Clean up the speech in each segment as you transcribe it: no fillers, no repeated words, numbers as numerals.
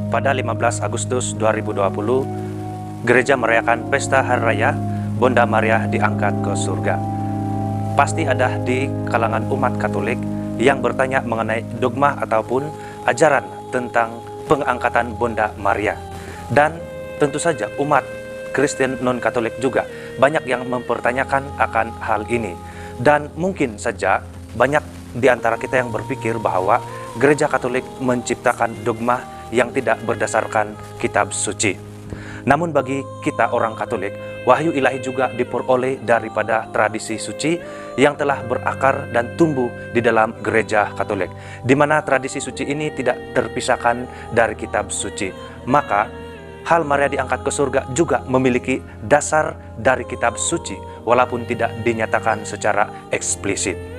Pada 15 Agustus 2020, gereja merayakan pesta Hari Raya Bunda Maria diangkat ke surga. Pasti ada di kalangan umat Katolik yang bertanya mengenai dogma ataupun ajaran tentang pengangkatan Bunda Maria. Dan tentu saja umat Kristen non-Katolik juga banyak yang mempertanyakan akan hal ini. Dan mungkin saja banyak di antara kita yang berpikir bahwa gereja Katolik menciptakan dogma yang tidak berdasarkan kitab suci. Namun bagi kita orang Katolik, wahyu ilahi juga diperoleh daripada tradisi suci yang telah berakar dan tumbuh di dalam gereja Katolik, di mana tradisi suci ini tidak terpisahkan dari kitab suci. Maka hal Maria diangkat ke surga juga memiliki dasar dari kitab suci, walaupun tidak dinyatakan secara eksplisit.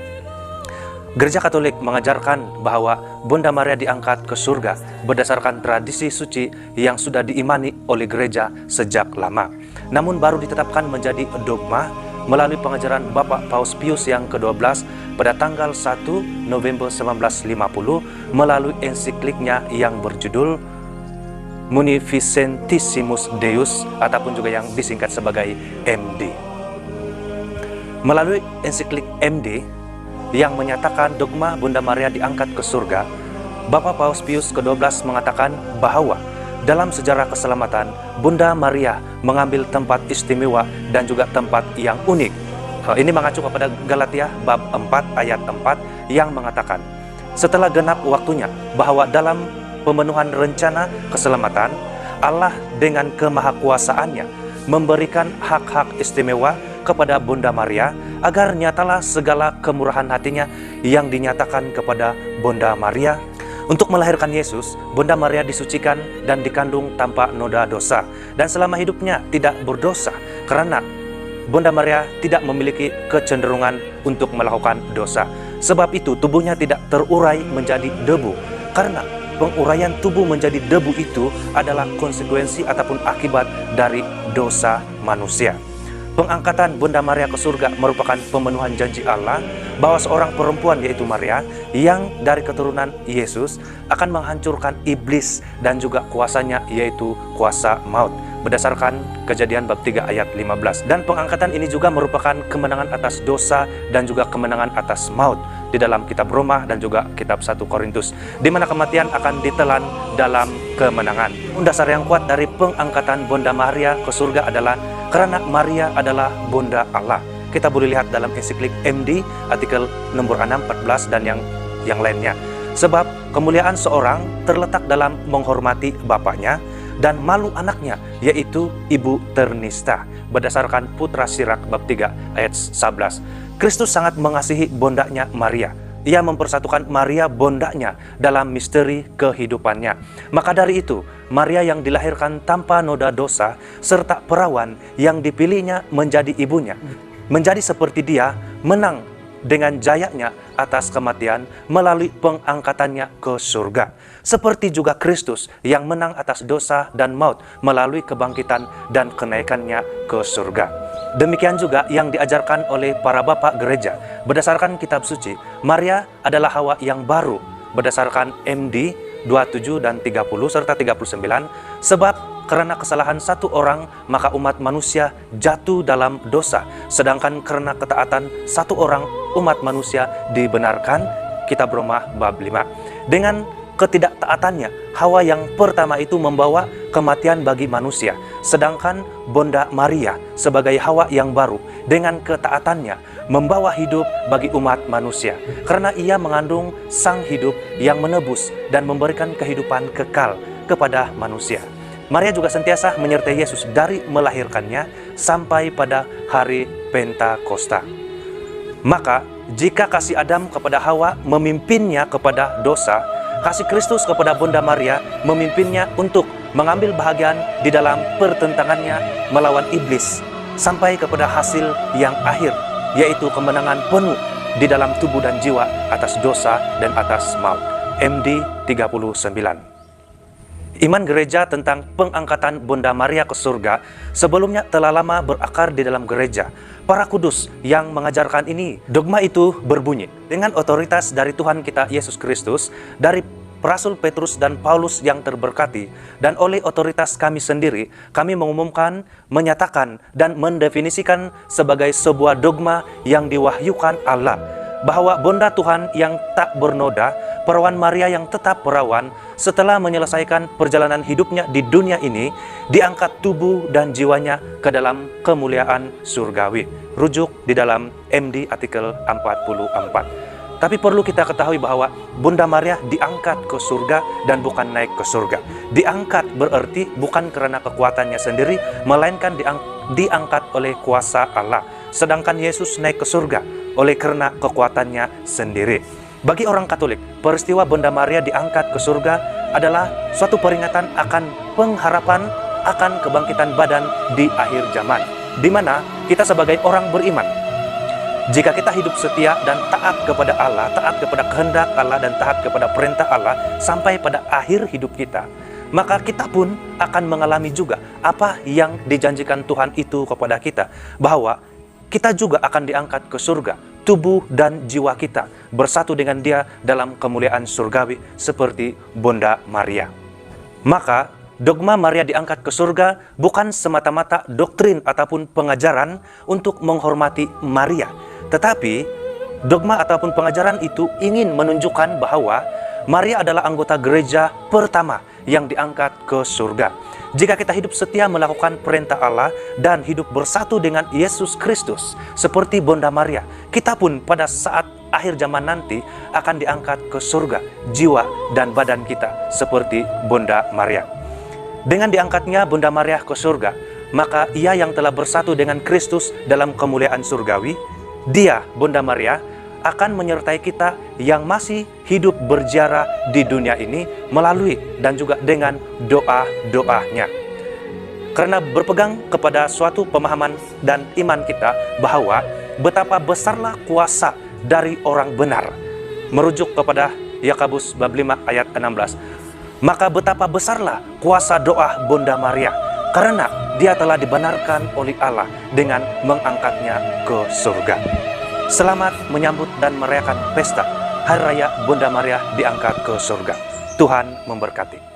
Gereja Katolik mengajarkan bahwa Bunda Maria diangkat ke surga berdasarkan tradisi suci yang sudah diimani oleh gereja sejak lama, namun baru ditetapkan menjadi dogma melalui pengajaran Bapak Paus Pius yang ke-12 pada tanggal 1 November 1950 melalui ensikliknya yang berjudul Munificentissimus Deus ataupun juga yang disingkat sebagai MD. Melalui ensiklik MD yang menyatakan dogma Bunda Maria diangkat ke surga, Bapak Paus Pius ke-12 mengatakan bahwa dalam sejarah keselamatan, Bunda Maria mengambil tempat istimewa dan juga tempat yang unik. Ini mengacu kepada Galatia bab 4 ayat 4 yang mengatakan, setelah genap waktunya bahwa dalam pemenuhan rencana keselamatan, Allah dengan kemahakuasaannya memberikan hak-hak istimewa kepada Bunda Maria agar nyatalah segala kemurahan hatinya yang dinyatakan kepada Bunda Maria. Untuk melahirkan Yesus, Bunda Maria disucikan dan dikandung tanpa noda dosa, dan selama hidupnya tidak berdosa karena Bunda Maria tidak memiliki kecenderungan untuk melakukan dosa. Sebab itu tubuhnya tidak terurai menjadi debu, karena penguraian tubuh menjadi debu itu adalah konsekuensi ataupun akibat dari dosa manusia. Pengangkatan Bunda Maria ke surga merupakan pemenuhan janji Allah bahwa seorang perempuan yaitu Maria yang dari keturunan Yesus akan menghancurkan iblis dan juga kuasanya yaitu kuasa maut berdasarkan Kejadian bab 3 ayat 15. Dan pengangkatan ini juga merupakan kemenangan atas dosa dan juga kemenangan atas maut di dalam kitab Roma dan juga kitab 1 Korintus, di mana kematian akan ditelan dalam kemenangan. Dasar yang kuat dari pengangkatan Bunda Maria ke surga adalah karena Maria adalah Bunda Allah. Kita boleh lihat dalam ensiklik MD artikel nomor 6, 14 dan yang lainnya. Sebab kemuliaan seorang terletak dalam menghormati bapaknya dan malu anaknya, yaitu ibu ternista, berdasarkan Putra Sirak bab 3 ayat 11. Kristus sangat mengasihi bondanya Maria. Ia mempersatukan Maria bondanya dalam misteri kehidupannya. Maka dari itu, Maria yang dilahirkan tanpa noda dosa serta perawan yang dipilihnya menjadi ibunya, menjadi seperti dia, menang dengan jayanya atas kematian melalui pengangkatannya ke surga. Seperti juga Kristus yang menang atas dosa dan maut melalui kebangkitan dan kenaikannya ke surga. Demikian juga yang diajarkan oleh para bapak gereja. Berdasarkan kitab suci, Maria adalah Hawa yang baru berdasarkan MD 27 dan 30 serta 39. Sebab karena kesalahan satu orang, maka umat manusia jatuh dalam dosa. Sedangkan karena ketaatan satu orang, umat manusia dibenarkan. Kitab Roma bab 5. Dengan ketidaktaatannya, Hawa yang pertama itu membawa kematian bagi manusia. Sedangkan Bunda Maria sebagai Hawa yang baru dengan ketaatannya membawa hidup bagi umat manusia. Karena ia mengandung sang hidup yang menebus dan memberikan kehidupan kekal kepada manusia. Maria juga sentiasa menyertai Yesus dari melahirkannya sampai pada hari Pentakosta. Maka jika kasih Adam kepada Hawa memimpinnya kepada dosa, kasih Kristus kepada Bunda Maria memimpinnya untuk mengambil bahagian di dalam pertentangannya melawan iblis sampai kepada hasil yang akhir, yaitu kemenangan penuh di dalam tubuh dan jiwa atas dosa dan atas maut. MD 39. Iman gereja tentang pengangkatan Bunda Maria ke surga sebelumnya telah lama berakar di dalam gereja. Para kudus yang mengajarkan ini, dogma itu berbunyi dengan otoritas dari Tuhan kita Yesus Kristus, dari Rasul Petrus dan Paulus yang terberkati, dan oleh otoritas kami sendiri, kami mengumumkan, menyatakan, dan mendefinisikan sebagai sebuah dogma yang diwahyukan Allah, bahwa Bunda Tuhan yang tak bernoda, Perawan Maria yang tetap perawan, setelah menyelesaikan perjalanan hidupnya di dunia ini, diangkat tubuh dan jiwanya ke dalam kemuliaan surgawi. Rujuk di dalam MD artikel 44. Tapi perlu kita ketahui bahwa Bunda Maria diangkat ke surga dan bukan naik ke surga. Diangkat berarti bukan karena kekuatannya sendiri, melainkan diangkat oleh kuasa Allah. Sedangkan Yesus naik ke surga oleh karena kekuatannya sendiri. Bagi orang Katolik, peristiwa Bunda Maria diangkat ke surga adalah suatu peringatan akan pengharapan akan kebangkitan badan di akhir zaman, di mana kita sebagai orang beriman, jika kita hidup setia dan taat kepada Allah, taat kepada kehendak Allah, dan taat kepada perintah Allah sampai pada akhir hidup kita, maka kita pun akan mengalami juga apa yang dijanjikan Tuhan itu kepada kita, bahwa kita juga akan diangkat ke surga, tubuh dan jiwa kita bersatu dengan Dia dalam kemuliaan surgawi seperti Bunda Maria. Maka dogma Maria diangkat ke surga bukan semata-mata doktrin ataupun pengajaran untuk menghormati Maria, tetapi dogma ataupun pengajaran itu ingin menunjukkan bahwa Maria adalah anggota gereja pertama yang diangkat ke surga. Jika kita hidup setia melakukan perintah Allah dan hidup bersatu dengan Yesus Kristus seperti Bunda Maria, kita pun pada saat akhir zaman nanti akan diangkat ke surga, jiwa dan badan kita seperti Bunda Maria. Dengan diangkatnya Bunda Maria ke surga, maka ia yang telah bersatu dengan Kristus dalam kemuliaan surgawi, Dia, Bunda Maria, akan menyertai kita yang masih hidup berziarah di dunia ini melalui dan juga dengan doa-doanya. Karena berpegang kepada suatu pemahaman dan iman kita bahwa betapa besarlah kuasa dari orang benar. Merujuk kepada Yakobus bab 5 ayat 16. Maka betapa besarlah kuasa doa Bunda Maria, karena Dia telah dibenarkan oleh Allah dengan mengangkatnya ke surga. Selamat menyambut dan merayakan pesta Hari Raya Bunda Maria diangkat ke surga. Tuhan memberkati.